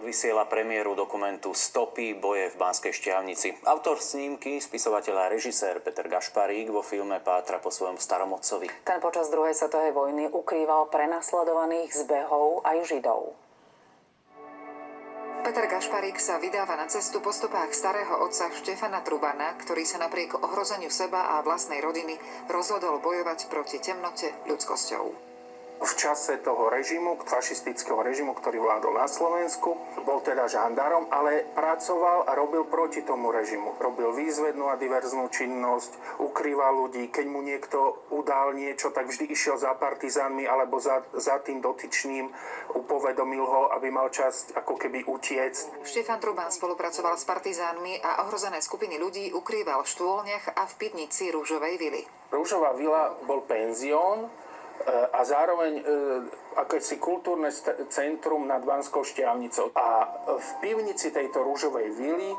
Vysiela premiéru dokumentu Stopy boje v Banskej Štiavnici. Autor snímky, spisovateľ a režisér Peter Gašparík vo filme pátra po svojom starom otcovi. Ten počas druhej svetovej vojny ukrýval prenasledovaných zbehov aj Židov. Peter Gašparík sa vydáva na cestu po stopách starého otca Štefana Trubana, ktorý sa napriek ohrozeniu seba a vlastnej rodiny rozhodol bojovať proti temnote ľudskosťou. V čase toho režimu, fašistického režimu, ktorý vládol na Slovensku, bol teda žandárom, ale pracoval a robil proti tomu režimu. Robil výzvednú a diverznú činnosť, ukrýval ľudí. Keď mu niekto udal niečo, tak vždy išiel za partizánmi alebo za tým dotyčným, upovedomil ho, aby mal čas ako keby utiecť. Štefan Truban spolupracoval s partizánmi a ohrozené skupiny ľudí ukrýval v štôlniach a v pivnici Rúžovej vily. Rúžová vila bol penzión, a zároveň akési kultúrne centrum nad Banskou Štiavnicou. A v pivnici tejto Rúžovej vily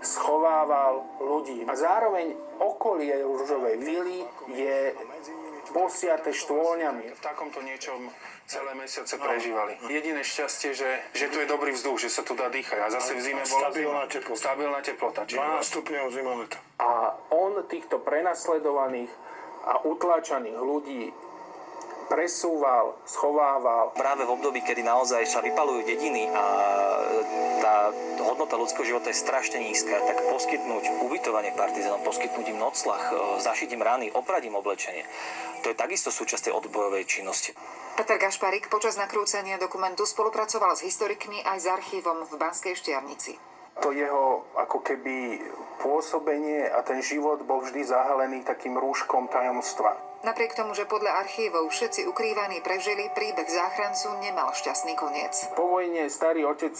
schovával ľudí. A zároveň okolie Rúžovej vily je posiate štôľňami. V takomto niečom celé mesiace prežívali. Jediné šťastie, že tu je dobrý vzduch, že sa tu dá dýchať. A zase v zime bola stabilná teplota. 12 stupňov zima leta. A on týchto prenasledovaných a utláčaných ľudí presúval, schovával. Práve v období, kedy naozaj sa vypalujú dediny a tá hodnota ľudského života je strašne nízka, tak poskytnúť ubytovanie partizánom, poskytnúť im nocľah, zašiť im rany, oprať im oblečenie, to je takisto súčasť tej odbojovej činnosti. Peter Gašparík počas nakrúcania dokumentu spolupracoval s historikmi aj s archívom v Banskej Štiavnici. To jeho ako keby pôsobenie a ten život bol vždy zahalený takým rúškom tajomstva. Napriek tomu, že podľa archívov všetci ukrývaní prežili, príbeh záchrancu nemal šťastný koniec. Po vojne starý otec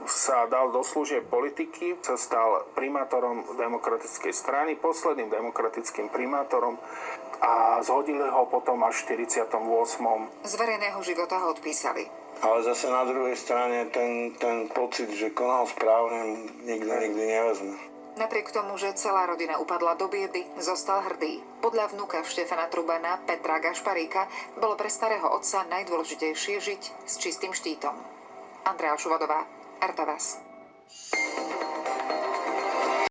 sa dal do služieb politiky, sa stal primátorom demokratickej strany, posledným demokratickým primátorom a zhodili ho potom až v 48. Z verejného života ho odpísali. Ale zase na druhej strane ten pocit, že konal správne, nikdy nevezme. Napriek tomu, že celá rodina upadla do biedy, zostal hrdý. Podľa vnuka Štefana Trubana, Petra Gašparíka, bolo pre starého otca najdôležitejšie žiť s čistým štítom. Andrea Šuvadová, RTVS.